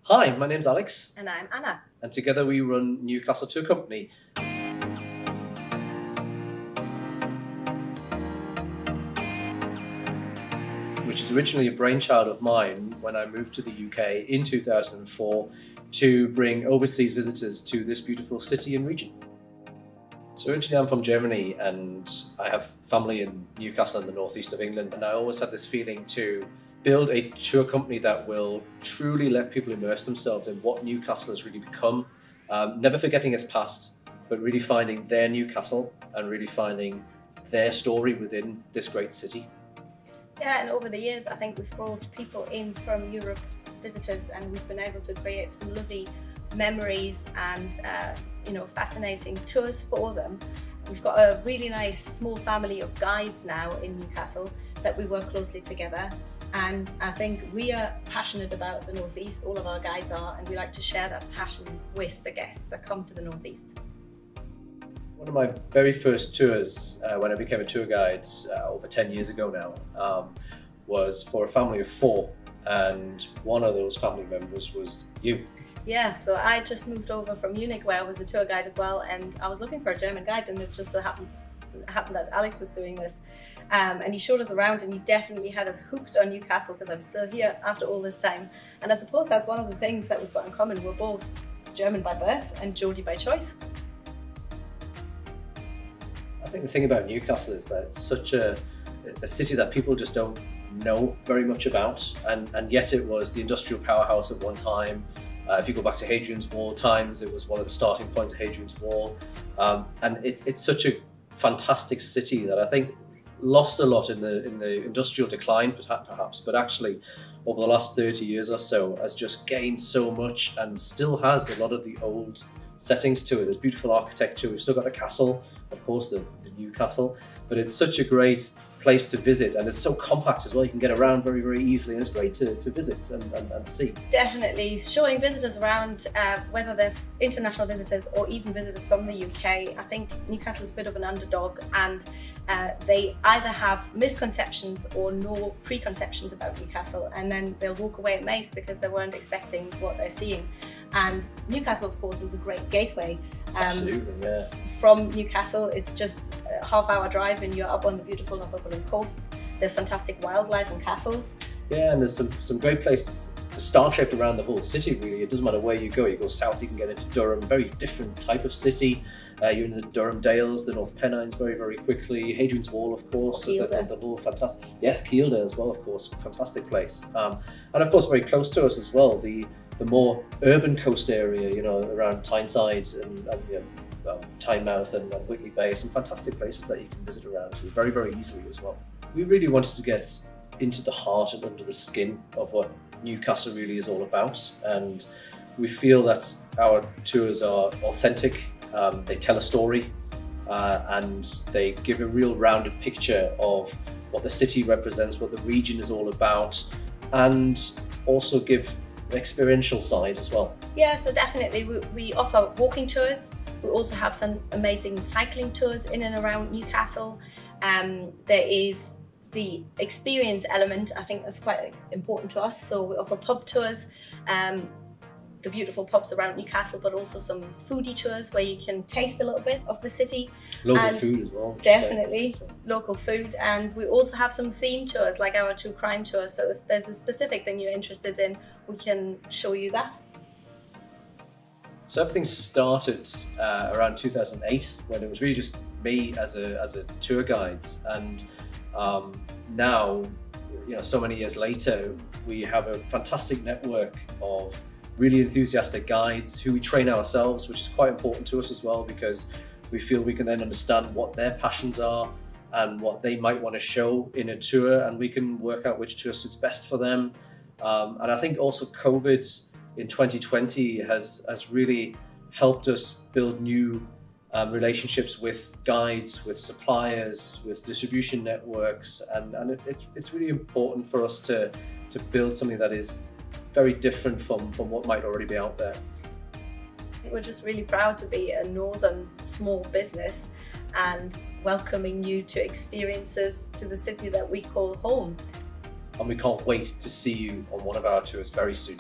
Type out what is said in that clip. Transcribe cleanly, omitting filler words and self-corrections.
Hi, my name's Alex, And I'm Anna. and together we run Newcastle Tour Company, which is originally a brainchild of mine when I moved to the UK in 2004 to bring overseas visitors to this beautiful city and region. So originally I'm from Germany and I have family in Newcastle in the northeast of England, and I always had this feeling to build a tour company that will truly let people immerse themselves in what Newcastle has really become, never forgetting its past, but really finding their Newcastle and really finding their story within this great city. Yeah, and over the years, I think we've brought people in from Europe, visitors, and we've been able to create some lovely memories and fascinating tours for them. We've got a really nice small family of guides now in Newcastle that we work closely together. And I think we are passionate about the North East, all of our guides are, and we like to share that passion with the guests that come to the North East. One of my very first tours when I became a tour guide over 10 years ago now was for a family of 4, and one of those family members was you. Yeah, so I just moved over from Munich where I was a tour guide as well, and I was looking for a German guide, and it just so happened that Alex was doing this, and he showed us around, and he definitely had us hooked on Newcastle because I'm still here after all this time. And I suppose that's one of the things that we've got in common. We're both German by birth and Geordie by choice. I think the thing about Newcastle is that it's such a city that people just don't know very much about, and yet it was the industrial powerhouse at one time. If you go back to Hadrian's Wall times, it was one of the starting points of Hadrian's Wall, and it's such a fantastic city that I think lost a lot in the industrial decline perhaps, but actually over the last 30 years or so has just gained so much and still has a lot of the old settings to it. There's beautiful architecture. We've still got the castle, of course, the Newcastle, but it's such a great place to visit, and it's so compact as well. You can get around very, very easily, and it's great to visit and see. Definitely showing visitors around, whether they're international visitors or even visitors from the UK. I think Newcastle's a bit of an underdog, and they either have misconceptions or no preconceptions about Newcastle, and then they'll walk away amazed because they weren't expecting what they're seeing. And Newcastle, of course, is a great gateway. Absolutely, yeah. From Newcastle, it's just a half-hour drive and you're up on the beautiful Northumberland coast. There's fantastic wildlife and castles. Yeah, and there's some great places star-shaped around the whole city, really. It doesn't matter where you go. You go south, you can get into Durham, very different type of city. You're in the Durham Dales, the North Pennines very, very quickly. Hadrian's Wall, of course. The whole fantastic. Yes, Kielder as well, of course. Fantastic place. And of course, very close to us as well, the more urban coast area, around Tyneside and Tynemouth and Whitley Bay. Some fantastic places that you can visit around here very, very easily as well. We really wanted to get into the heart and under the skin of what Newcastle really is all about, and we feel that our tours are authentic. They tell a story, and they give a real rounded picture of what the city represents, what the region is all about, and also give an experiential side as well. Yeah, so definitely we offer walking tours. We also have some amazing cycling tours in and around Newcastle. There is the experience element. I think that's quite important to us. So we offer pub tours, the beautiful pubs around Newcastle, but also some foodie tours where you can taste a little bit of the city. Local food as well. Definitely, local food. And we also have some theme tours, like our true crime tours. So if there's a specific thing you're interested in, we can show you that. So everything started around 2008 when it was really just me as a tour guide, and now, so many years later, we have a fantastic network of really enthusiastic guides who we train ourselves, which is quite important to us as well, because we feel we can then understand what their passions are and what they might want to show in a tour, and we can work out which tour suits best for them. And I think also COVID in 2020 has really helped us build new relationships with guides, with suppliers, with distribution networks, and it's really important for us to build something that is very different from what might already be out there. We're just really proud to be a northern small business and welcoming you to experiences to the city that we call home. And we can't wait to see you on one of our tours very soon.